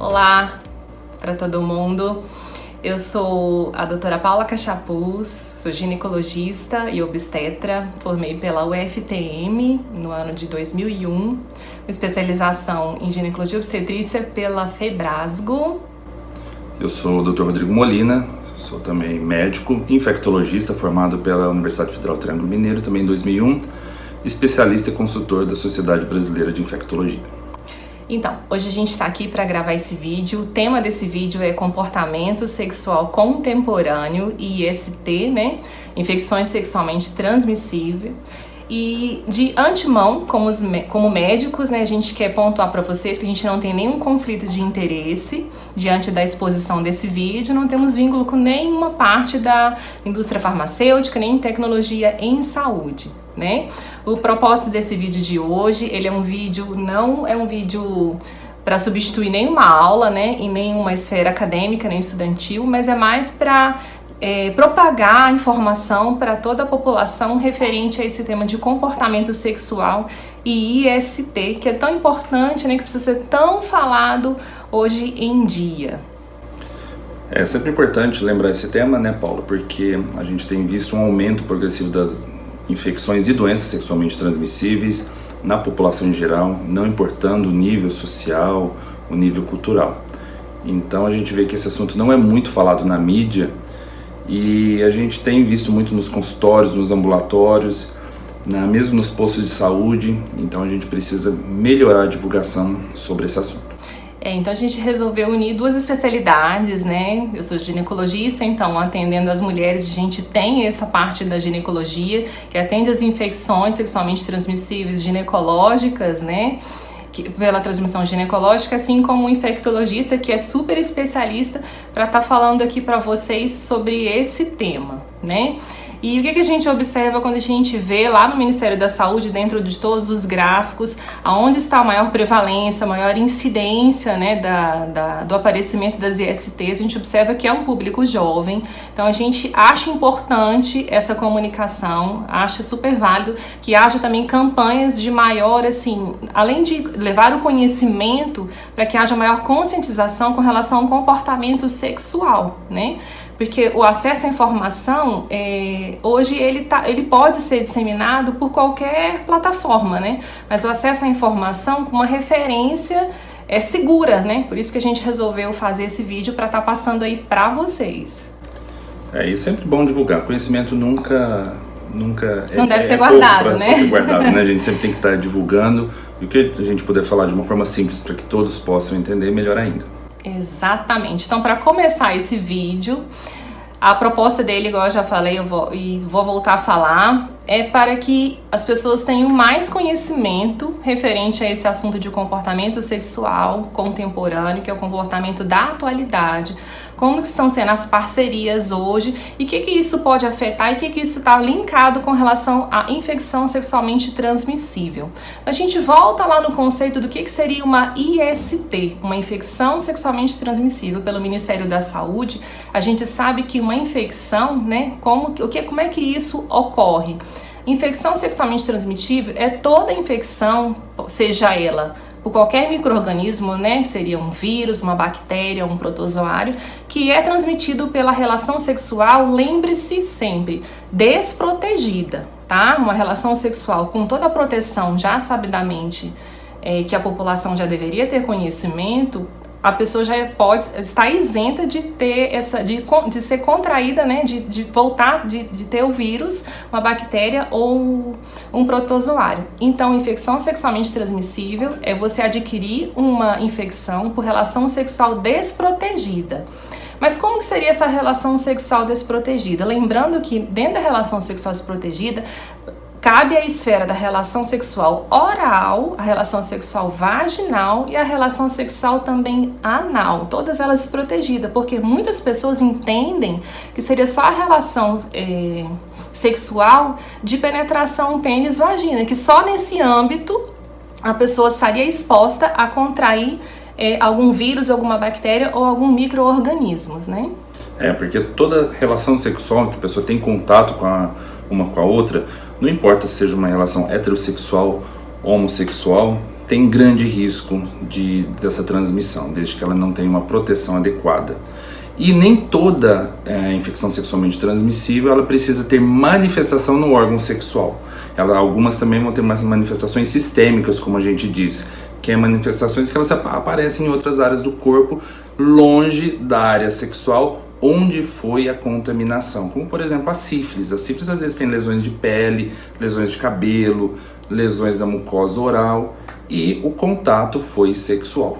Olá para todo mundo. Eu sou a doutora Paula Cachapuz, sou ginecologista e obstetra, formei pela UFTM no ano de 2001, com especialização em ginecologia e obstetrícia pela FEBRASGO. Eu sou o Dr. Rodrigo Molina, sou também médico, infectologista formado pela Universidade Federal Triângulo Mineiro, também em 2001, especialista e consultor da Sociedade Brasileira de Infectologia. Então, hoje a gente está aqui para gravar esse vídeo. O tema desse vídeo é comportamento sexual contemporâneo, IST, né? Infecções sexualmente transmissíveis. E de antemão, como médicos, né, a gente quer pontuar para vocês que a gente não tem nenhum conflito de interesse diante da exposição desse vídeo, não temos vínculo com nenhuma parte da indústria farmacêutica, nem tecnologia em saúde, né? O propósito desse vídeo de hoje, ele é um vídeo, não é um vídeo para substituir nenhuma aula, né, em nenhuma esfera acadêmica nem estudantil, mas é mais para propagar informação para toda a população referente a esse tema de comportamento sexual e IST, que é tão importante, né, que precisa ser tão falado hoje em dia. É sempre importante lembrar esse tema, né, Paula, porque a gente tem visto um aumento progressivo das infecções e doenças sexualmente transmissíveis na população em geral, não importando o nível social, o nível cultural. Então a gente vê que esse assunto não é muito falado na mídia, e a gente tem visto muito nos consultórios, nos ambulatórios, mesmo nos postos de saúde. Então a gente precisa melhorar a divulgação sobre esse assunto. Então a gente resolveu unir duas especialidades, né? Eu sou ginecologista, então atendendo as mulheres, a gente tem essa parte da ginecologia, que atende as infecções sexualmente transmissíveis ginecológicas, né? Pela transmissão ginecológica, assim como um infectologista que é super especialista para estar falando aqui para vocês sobre esse tema, né? E o que a gente observa quando a gente vê lá no Ministério da Saúde, dentro de todos os gráficos, aonde está a maior prevalência, a maior incidência, né, do aparecimento das ISTs, a gente observa que é um público jovem. Então a gente acha importante essa comunicação, acha super válido que haja também campanhas de maior, assim, além de levar o conhecimento para que haja maior conscientização com relação ao comportamento sexual, né? Porque o acesso à informação, hoje ele pode ser disseminado por qualquer plataforma, né? Mas o acesso à informação com uma referência segura, né? Por isso que a gente resolveu fazer esse vídeo para estar passando aí para vocês. E é sempre bom divulgar. Conhecimento nunca não deve ser guardado, né? Ser guardado, né? A gente sempre tem que estar divulgando. E o que a gente puder falar de uma forma simples para que todos possam entender, melhor ainda. Exatamente. Então, para começar esse vídeo, a proposta dele, igual eu já falei, vou voltar a falar, é para que as pessoas tenham mais conhecimento referente a esse assunto de comportamento sexual contemporâneo, que é o comportamento da atualidade, como que estão sendo as parcerias hoje e o que isso pode afetar e o que isso está linkado com relação à infecção sexualmente transmissível. A gente volta lá no conceito do que seria uma IST, uma infecção sexualmente transmissível pelo Ministério da Saúde. A gente sabe que uma infecção, né, como é que isso ocorre? Infecção sexualmente transmissível é toda infecção, seja ela por qualquer micro-organismo, né, seria um vírus, uma bactéria, um protozoário, que é transmitido pela relação sexual, lembre-se sempre, desprotegida, tá? Uma relação sexual com toda a proteção já sabidamente que a população já deveria ter conhecimento, a pessoa já pode estar isenta de ter de ser contraída, né, de voltar, de ter o vírus, uma bactéria ou um protozoário. Então, infecção sexualmente transmissível é você adquirir uma infecção por relação sexual desprotegida. Mas como que seria essa relação sexual desprotegida? Lembrando que dentro da relação sexual desprotegida, cabe a esfera da relação sexual oral, a relação sexual vaginal e a relação sexual também anal, todas elas desprotegidas, porque muitas pessoas entendem que seria só a relação sexual de penetração pênis-vagina, que só nesse âmbito a pessoa estaria exposta a contrair algum vírus, alguma bactéria ou algum micro-organismos, né? Porque toda relação sexual que a pessoa tem contato uma com a outra, não importa se seja uma relação heterossexual, homossexual, tem grande risco dessa transmissão, desde que ela não tenha uma proteção adequada. E nem toda infecção sexualmente transmissível ela precisa ter manifestação no órgão sexual. Algumas também vão ter manifestações sistêmicas, como a gente diz, que é manifestações que elas aparecem em outras áreas do corpo, longe da área sexual, onde foi a contaminação, como por exemplo a sífilis. A sífilis às vezes tem lesões de pele, lesões de cabelo, lesões da mucosa oral e o contato foi sexual.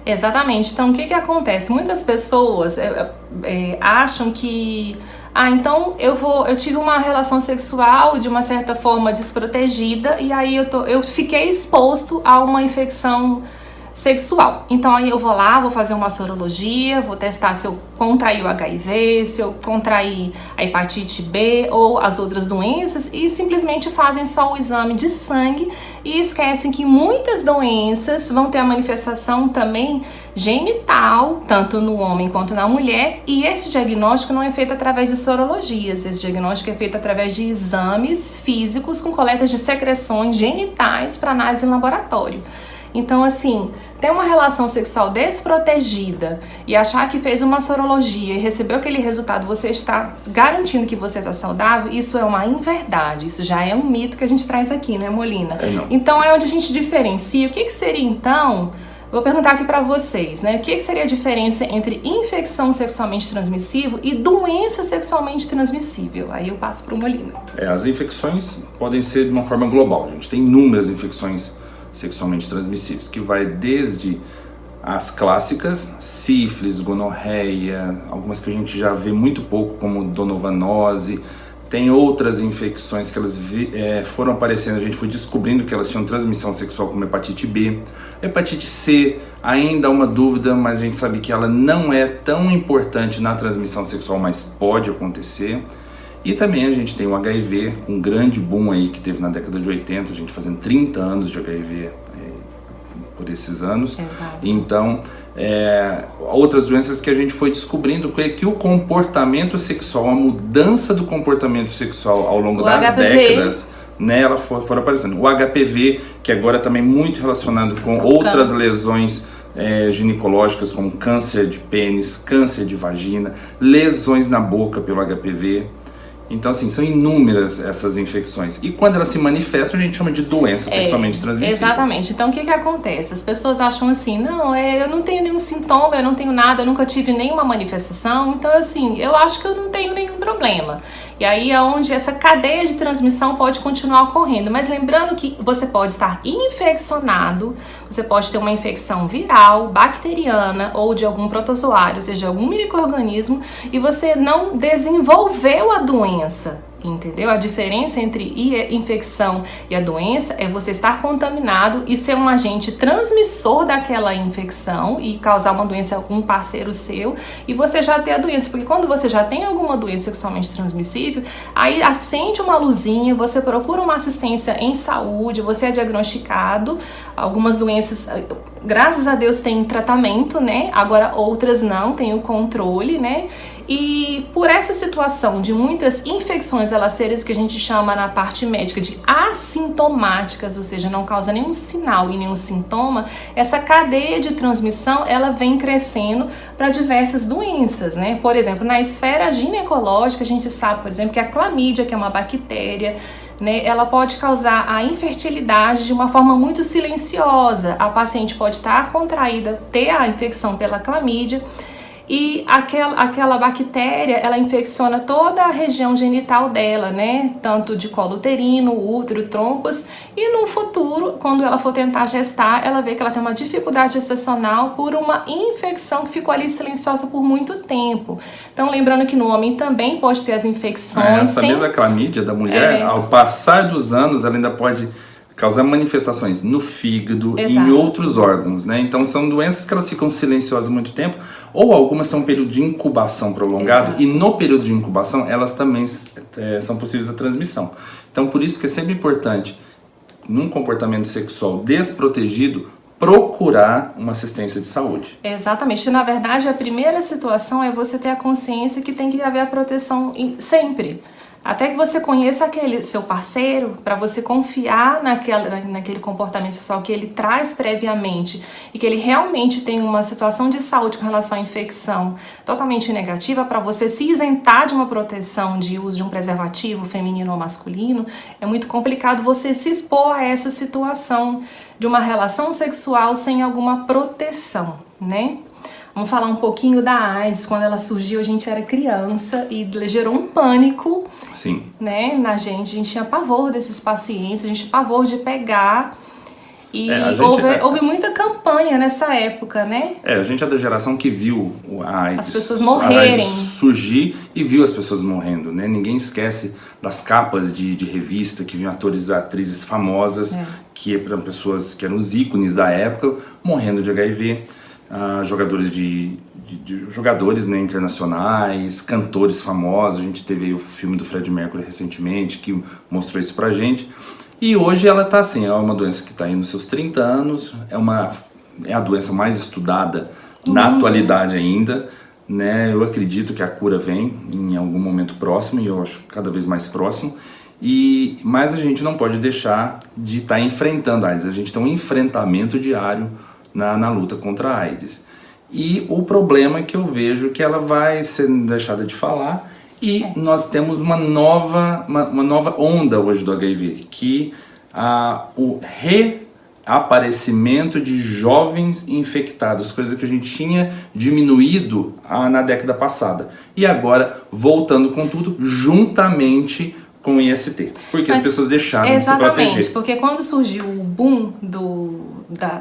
Exatamente. Então, o que acontece? Muitas pessoas acham que então eu tive uma relação sexual de uma certa forma desprotegida e aí eu fiquei exposto a uma infecção sexual. Então aí eu vou lá, vou fazer uma sorologia, vou testar se eu contraí o HIV, se eu contraí a hepatite B ou as outras doenças e simplesmente fazem só o exame de sangue e esquecem que muitas doenças vão ter a manifestação também genital, tanto no homem quanto na mulher, e esse diagnóstico não é feito através de sorologias, esse diagnóstico é feito através de exames físicos com coletas de secreções genitais para análise em laboratório. Então, assim, ter uma relação sexual desprotegida e achar que fez uma sorologia e recebeu aquele resultado, você está garantindo que você está saudável, isso é uma inverdade, isso já é um mito que a gente traz aqui, né, Molina? Então, é onde a gente diferencia. O que seria, então, vou perguntar aqui para vocês, né, o que seria a diferença entre infecção sexualmente transmissível e doença sexualmente transmissível? Aí eu passo para o Molina. As infecções podem ser de uma forma global, a gente tem inúmeras infecções sexualmente transmissíveis, que vai desde as clássicas, sífilis, gonorreia, algumas que a gente já vê muito pouco, como donovanose. Tem outras infecções que elas foram aparecendo, a gente foi descobrindo que elas tinham transmissão sexual, como hepatite B. Hepatite C, ainda há uma dúvida, mas a gente sabe que ela não é tão importante na transmissão sexual, mas pode acontecer. E também a gente tem o HIV, um grande boom aí que teve na década de 80, a gente fazendo 30 anos de HIV por esses anos. Exato. Então, outras doenças que a gente foi descobrindo que o comportamento sexual, a mudança do comportamento sexual ao longo das décadas, né, ela foram aparecendo. O HPV, que agora também é muito relacionado com outras lesões ginecológicas, como câncer de pênis, câncer de vagina, lesões na boca pelo HPV. Então, assim, são inúmeras essas infecções. E quando elas se manifestam, a gente chama de doença sexualmente transmissível. Exatamente. Então, o que acontece? As pessoas acham assim, não, eu não tenho nenhum sintoma, eu não tenho nada, eu nunca tive nenhuma manifestação. Então, assim, eu acho que eu não tenho nenhum problema. E aí é onde essa cadeia de transmissão pode continuar ocorrendo. Mas lembrando que você pode estar infeccionado, você pode ter uma infecção viral, bacteriana ou de algum protozoário, ou seja, de algum micro-organismo, e você não desenvolveu a doença. Entendeu? A diferença entre infecção e a doença é você estar contaminado e ser um agente transmissor daquela infecção e causar uma doença a algum parceiro seu e você já ter a doença. Porque quando você já tem alguma doença sexualmente transmissível, aí acende uma luzinha, você procura uma assistência em saúde, você é diagnosticado. Algumas doenças, graças a Deus, têm tratamento, né? Agora outras não, tem o controle, né? E por essa situação de muitas infecções elas serem o que a gente chama na parte médica de assintomáticas, ou seja, não causa nenhum sinal e nenhum sintoma, essa cadeia de transmissão ela vem crescendo para diversas doenças, né? Por exemplo, na esfera ginecológica a gente sabe, por exemplo, que a clamídia, que é uma bactéria, né, ela pode causar a infertilidade de uma forma muito silenciosa. A paciente pode estar contraída, ter a infecção pela clamídia, e aquela bactéria, ela infecciona toda a região genital dela, né? Tanto de colo uterino, útero, trompas. E no futuro, quando ela for tentar gestar, ela vê que ela tem uma dificuldade gestacional por uma infecção que ficou ali silenciosa por muito tempo. Então, lembrando que no homem também pode ter as infecções. Essa mesma clamídia da mulher, ao passar dos anos, ela ainda pode causar manifestações no fígado e em outros órgãos, né? Então são doenças que elas ficam silenciosas muito tempo, ou algumas são um período de incubação prolongado, e no período de incubação elas também são possíveis a transmissão. Então por isso que é sempre importante, num comportamento sexual desprotegido, procurar uma assistência de saúde. Exatamente. Na verdade, a primeira situação é você ter a consciência que tem que haver a proteção sempre. Até que você conheça aquele seu parceiro, para você confiar naquele comportamento sexual que ele traz previamente e que ele realmente tem uma situação de saúde com relação à infecção totalmente negativa, para você se isentar de uma proteção de uso de um preservativo feminino ou masculino, é muito complicado você se expor a essa situação de uma relação sexual sem alguma proteção, né? Vamos falar um pouquinho da AIDS. Quando ela surgiu, a gente era criança e gerou um pânico, sim, né, na gente. A gente tinha pavor desses pacientes, a gente tinha pavor de pegar. E houve muita campanha nessa época, né? A gente é da geração que viu a AIDS, as pessoas morrerem, surgir e viu as pessoas morrendo, né? Ninguém esquece das capas de revista que vinham atores e atrizes famosas, que eram pessoas que eram os ícones da época, morrendo de HIV. Jogadores, né, internacionais, cantores famosos. A gente teve aí o filme do Freddie Mercury recentemente que mostrou isso pra gente. E hoje ela tá assim, é uma doença que tá aí nos seus 30 anos, é a doença mais estudada na atualidade ainda, né? Eu acredito que a cura vem em algum momento próximo, e eu acho cada vez mais próximo. Mas a gente não pode deixar de estar enfrentando a AIDS. A gente tem um enfrentamento diário na luta contra a AIDS. E o problema é que eu vejo que ela vai ser deixada de falar e nós temos uma nova onda hoje do HIV, que o reaparecimento de jovens infectados, coisa que a gente tinha diminuído na década passada. E agora, voltando com tudo, juntamente com o IST. Porque as pessoas deixaram de se proteger. Exatamente, porque quando surgiu o boom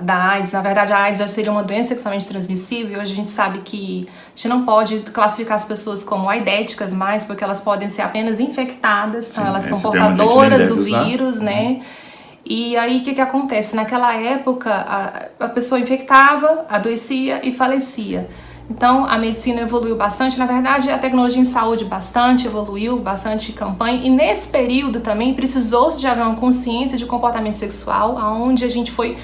da AIDS, na verdade a AIDS já seria uma doença sexualmente transmissível, e hoje a gente sabe que a gente não pode classificar as pessoas como aidéticas mais, porque elas podem ser apenas infectadas, então elas são portadoras do vírus, né? E aí o que acontece? Naquela época a pessoa infectava, adoecia e falecia. Então a medicina evoluiu bastante, na verdade a tecnologia em saúde evoluiu bastante campanha, e nesse período também precisou-se de haver uma consciência de comportamento sexual, onde a gente foi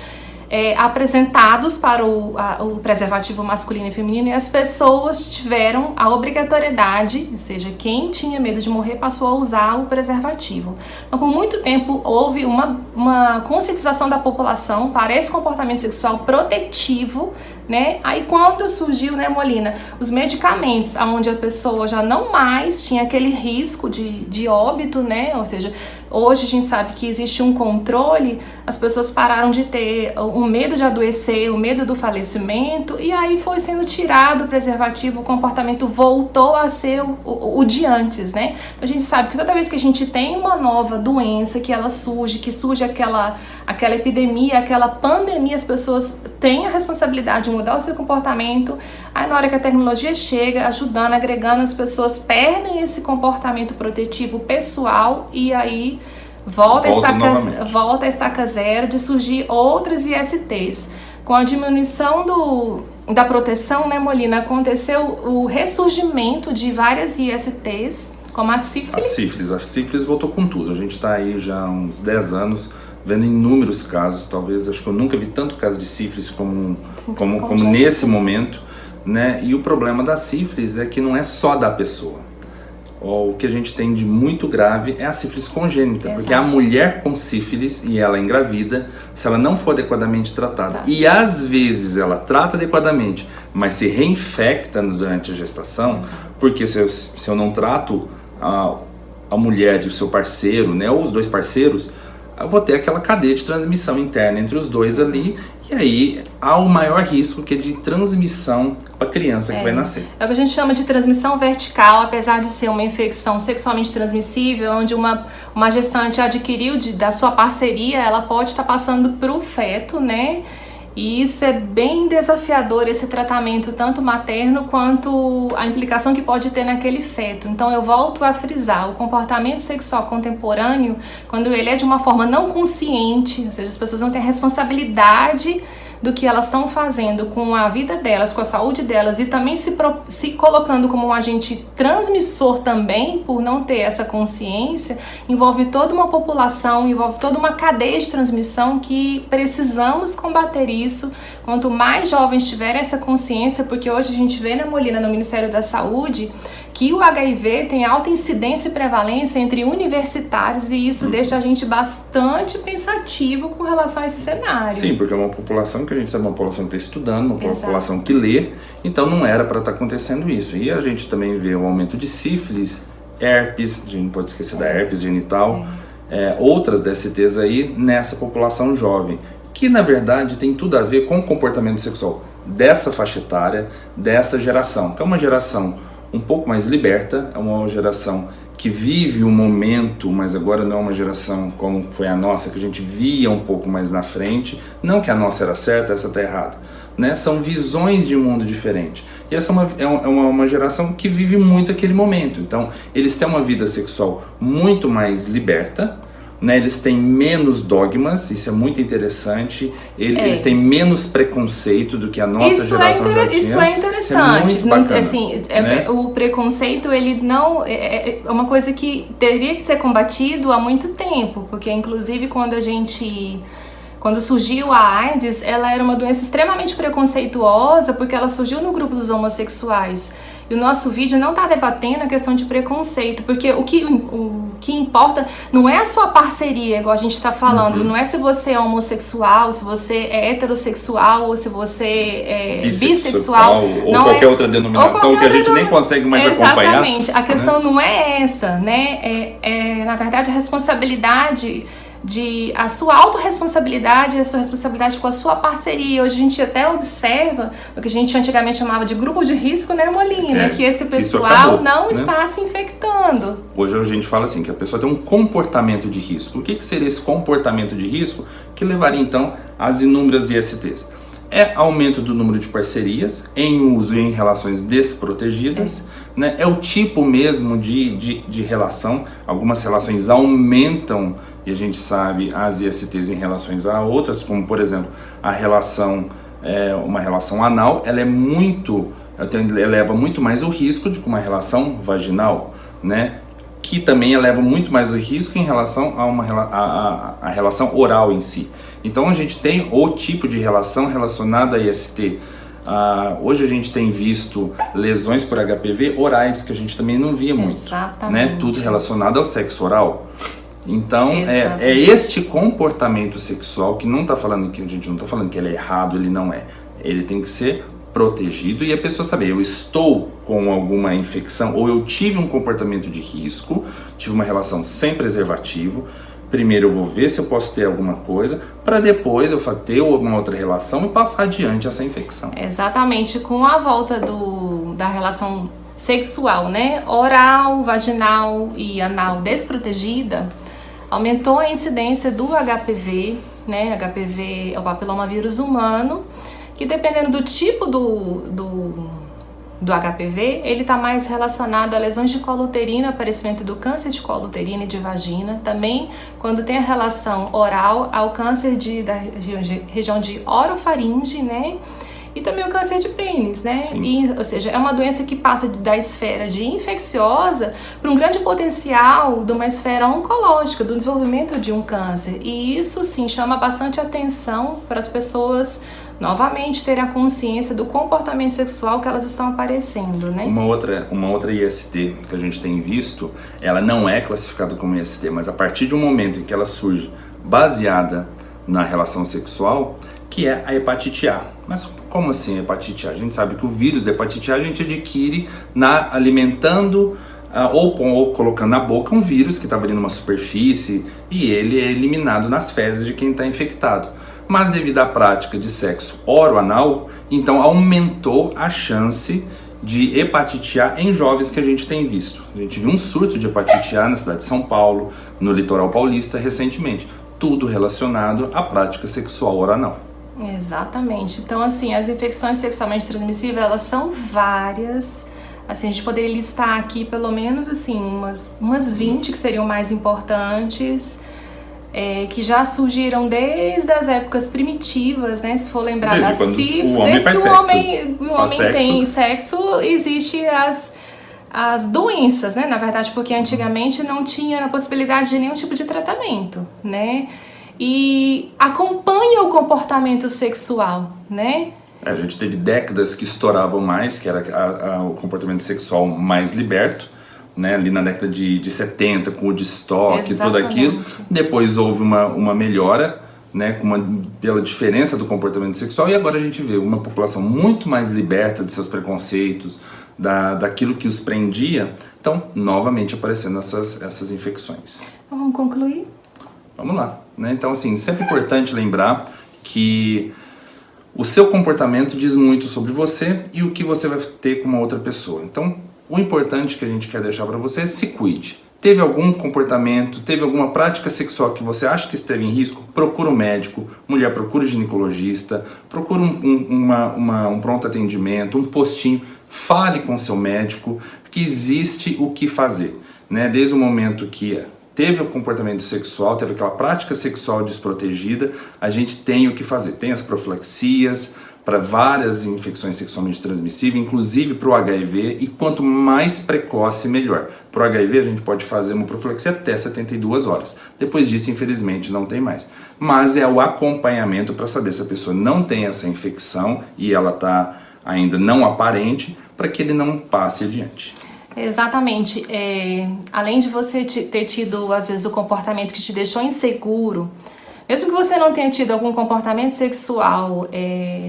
apresentados para o preservativo masculino e feminino, e as pessoas tiveram a obrigatoriedade, ou seja, quem tinha medo de morrer passou a usar o preservativo. Então, por muito tempo houve uma conscientização da população para esse comportamento sexual protetivo, né? Aí quando surgiu, né, Molina, os medicamentos, onde a pessoa já não mais tinha aquele risco de óbito, né? Ou seja, hoje a gente sabe que existe um controle, as pessoas pararam de ter o medo de adoecer, o medo do falecimento, e aí foi sendo tirado o preservativo, o comportamento voltou a ser o de antes, né? Então a gente sabe que toda vez que a gente tem uma nova doença, que surge aquela epidemia, aquela pandemia, as pessoas têm a responsabilidade de mudar o seu comportamento. Aí na hora que a tecnologia chega, ajudando, agregando, as pessoas perdem esse comportamento protetivo pessoal, e aí volta a estaca zero de surgir outras ISTs. Com a diminuição da proteção, né, Molina, aconteceu o ressurgimento de várias ISTs, como a sífilis. A sífilis voltou com tudo. A gente está aí já há uns 10 anos vendo inúmeros casos. Talvez, acho que eu nunca vi tanto caso de sífilis como nesse momento, né? E o problema da sífilis é que não é só da pessoa. O que a gente tem de muito grave é a sífilis congênita. Exato. Porque a mulher com sífilis e ela engravida, se ela não for adequadamente tratada, e às vezes ela trata adequadamente, mas se reinfecta durante a gestação, porque se eu não trato a mulher e o seu parceiro, né, ou os dois parceiros, eu vou ter aquela cadeia de transmissão interna entre os dois ali, e aí há o maior risco que é de transmissão para a criança que vai nascer. É o que a gente chama de transmissão vertical, apesar de ser uma infecção sexualmente transmissível, onde uma gestante adquiriu da sua parceria, ela pode estar passando para o feto, né? E isso é bem desafiador, esse tratamento, tanto materno quanto a implicação que pode ter naquele feto. Então eu volto a frisar, o comportamento sexual contemporâneo, quando ele é de uma forma não consciente, ou seja, as pessoas não têm a responsabilidade do que elas estão fazendo com a vida delas, com a saúde delas, e também se colocando como um agente transmissor também, por não ter essa consciência, envolve toda uma população, envolve toda uma cadeia de transmissão que precisamos combater isso. Quanto mais jovens tiverem essa consciência, porque hoje a gente vê, né, Molina, no Ministério da Saúde, que o HIV tem alta incidência e prevalência entre universitários, e isso deixa a gente bastante pensativo com relação a esse cenário. Sim, porque é uma população que a gente sabe, uma população que está estudando, uma população que lê, então não era para estar acontecendo isso. E a gente também vê o aumento de sífilis, herpes, a gente não pode esquecer da herpes genital, outras DSTs aí nessa população jovem, que na verdade tem tudo a ver com o comportamento sexual dessa faixa etária, dessa geração, que é uma geração um pouco mais liberta, é uma geração que vive o momento, mas agora não é uma geração como foi a nossa, que a gente via um pouco mais na frente, não que a nossa era certa, essa está errada, né? São visões de mundo diferentes, e essa é uma geração que vive muito aquele momento, então eles têm uma vida sexual muito mais liberta, né, eles têm menos dogmas, isso é muito interessante, eles têm menos preconceito do que a nossa geração já tinha. Isso é interessante, isso é muito bacana, assim, né? O preconceito, ele não é uma coisa que teria que ser combatido há muito tempo, porque inclusive quando surgiu a AIDS, ela era uma doença extremamente preconceituosa, porque ela surgiu no grupo dos homossexuais. E o nosso vídeo não está debatendo a questão de preconceito, porque o que importa não é a sua parceria, igual a gente está falando, não é se você é homossexual, se você é heterossexual, ou se você é bissexual. Ou qualquer outra denominação que a gente nem consegue mais acompanhar. Exatamente, a questão não é essa, né? Na verdade, a responsabilidade a sua autorresponsabilidade, a sua responsabilidade com a sua parceria. Hoje a gente até observa o que a gente antigamente chamava de grupo de risco, né, Molina? Que esse pessoal não está se infectando. Hoje a gente fala assim, que a pessoa tem um comportamento de risco. O que seria esse comportamento de risco que levaria então às inúmeras ISTs? É aumento do número de parcerias em uso e em relações desprotegidas, né? É o tipo mesmo de relação. Algumas relações aumentam, e a gente sabe, as ISTs em relações a outras, como por exemplo, a relação, uma relação anal, ela eleva muito mais o risco de uma relação vaginal, né? Que também eleva muito mais o risco em relação a relação oral em si. Então a gente tem o tipo de relação relacionada a IST. Hoje a gente tem visto lesões por HPV orais, que a gente também não via muito. Exatamente. Né? Tudo relacionado ao sexo oral. Então é este comportamento sexual que não está falando, que a gente não está falando que ele é errado, ele não é. Ele tem que ser protegido e a pessoa saber, eu estou com alguma infecção ou eu tive um comportamento de risco, tive uma relação sem preservativo. Primeiro eu vou ver se eu posso ter alguma coisa, para depois eu ter uma outra relação e passar adiante essa infecção. Exatamente, com a volta da relação sexual, né, oral, vaginal e anal desprotegida, aumentou a incidência do HPV, né, HPV é o papilomavírus humano, que dependendo do tipo do HPV, ele está mais relacionado a lesões de colo uterino, aparecimento do câncer de colo uterino e de vagina. Também, quando tem a relação oral, ao câncer da região de orofaringe, né? E também o câncer de pênis, né? Ou seja, é uma doença que passa da esfera de infecciosa para um grande potencial de uma esfera oncológica, do desenvolvimento de um câncer. E isso, sim, chama bastante atenção para as pessoas novamente terem a consciência do comportamento sexual que elas estão aparecendo, né? Uma outra IST que a gente tem visto, ela não é classificada como IST, mas a partir de um momento em que ela surge baseada na relação sexual, que é a hepatite A. Mas como assim hepatite A? A gente sabe que o vírus da hepatite A a gente adquire alimentando ou colocando na boca um vírus que estava ali numa superfície e ele é eliminado nas fezes de quem está infectado. Mas devido à prática de sexo oro-anal, então aumentou a chance de hepatite A em jovens que a gente tem visto. A gente viu um surto de hepatite A na cidade de São Paulo, no litoral paulista recentemente. Tudo relacionado à prática sexual oro-anal. Exatamente. Então, assim, as infecções sexualmente transmissíveis, elas são várias. Assim, a gente poderia listar aqui pelo menos, assim, umas 20 que seriam mais importantes. Que já surgiram desde as épocas primitivas, né? Se for lembrar da sífilis, desde que o homem tem sexo, existem as doenças, né? Na verdade, porque antigamente não tinha a possibilidade de nenhum tipo de tratamento, né? E acompanha o comportamento sexual, né? A gente teve décadas que estouravam mais, que era o comportamento sexual mais liberto, né? Ali na década de 70, com o Woodstock e tudo aquilo. Depois houve uma melhora, né? Pela diferença do comportamento sexual, e agora a gente vê uma população muito mais liberta de seus preconceitos, daquilo que os prendia. Então, novamente aparecendo essas infecções. Então, vamos concluir? Vamos lá, né? Então, assim, sempre importante lembrar que o seu comportamento diz muito sobre você e o que você vai ter com uma outra pessoa. Então, o importante que a gente quer deixar para você é se cuide. Teve algum comportamento, teve alguma prática sexual que você acha que esteve em risco? Procura um médico, mulher, procura um ginecologista, procura um pronto atendimento, um postinho, fale com seu médico, que existe o que fazer, né? Desde o momento que teve o comportamento sexual, teve aquela prática sexual desprotegida, a gente tem o que fazer. Tem as profilaxias para várias infecções sexualmente transmissíveis, inclusive para o HIV, e quanto mais precoce, melhor. Para o HIV, a gente pode fazer uma profilaxia até 72 horas. Depois disso, infelizmente, não tem mais. Mas é o acompanhamento para saber se a pessoa não tem essa infecção e ela está ainda não aparente, para que ele não passe adiante. Exatamente. Além de você ter tido, às vezes, o comportamento que te deixou inseguro, mesmo que você não tenha tido algum comportamento sexual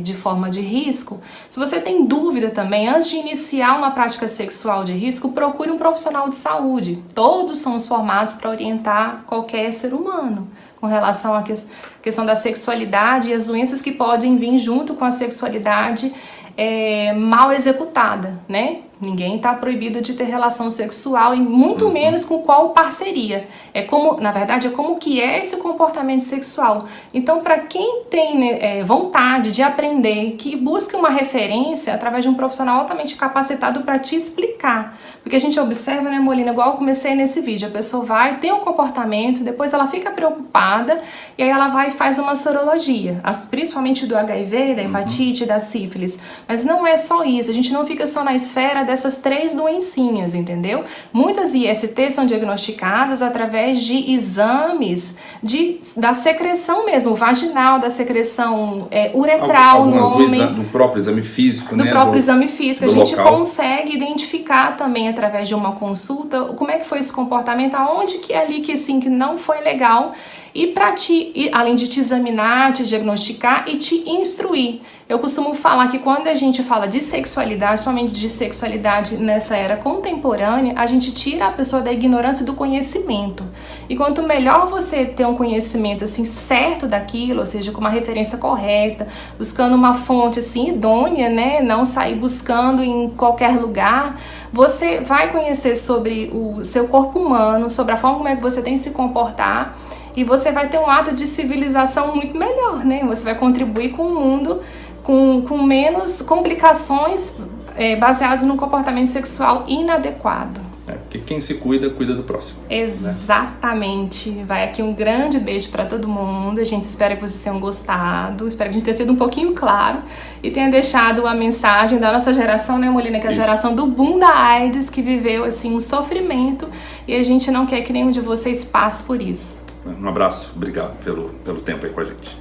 de forma de risco, se você tem dúvida também, antes de iniciar uma prática sexual de risco, procure um profissional de saúde. Todos somos formados para orientar qualquer ser humano com relação à questão da sexualidade e as doenças que podem vir junto com a sexualidade mal executada, né? Ninguém está proibido de ter relação sexual e muito menos com qual parceria. Na verdade, é como que é esse comportamento sexual. Então, para quem tem vontade de aprender, que busque uma referência através de um profissional altamente capacitado para te explicar. Porque a gente observa, né, Molina, igual eu comecei nesse vídeo, a pessoa vai, tem um comportamento, depois ela fica preocupada e aí ela vai e faz uma sorologia, principalmente do HIV, da hepatite, da sífilis. Mas não é só isso, a gente não fica só na esfera dessas 3 doencinhas, entendeu? Muitas IST são diagnosticadas através de exames da secreção mesmo, vaginal, da secreção uretral no homem. Do próprio exame físico, né? Do próprio exame físico. A gente local. consegue identificar também através de uma consulta como é que foi esse comportamento, aonde que é ali que não foi legal. E além de te examinar, te diagnosticar e te instruir. Eu costumo falar que quando a gente fala de sexualidade, somente de sexualidade nessa era contemporânea, a gente tira a pessoa da ignorância e do conhecimento. E quanto melhor você ter um conhecimento assim certo daquilo, ou seja, com uma referência correta, buscando uma fonte assim idônea, né, não sair buscando em qualquer lugar, você vai conhecer sobre o seu corpo humano, sobre a forma como é que você tem que se comportar. E você vai ter um ato de civilização muito melhor, né? Você vai contribuir com o mundo com menos complicações baseadas no comportamento sexual inadequado. Porque quem se cuida, cuida do próximo. Exatamente. Né? Vai aqui um grande beijo para todo mundo. A gente espera que vocês tenham gostado. Espero que a gente tenha sido um pouquinho claro e tenha deixado a mensagem da nossa geração, né, Molina? Que é a geração do boom da AIDS, que viveu assim um sofrimento, e a gente não quer que nenhum de vocês passe por isso. Um abraço, obrigado pelo tempo aí com a gente.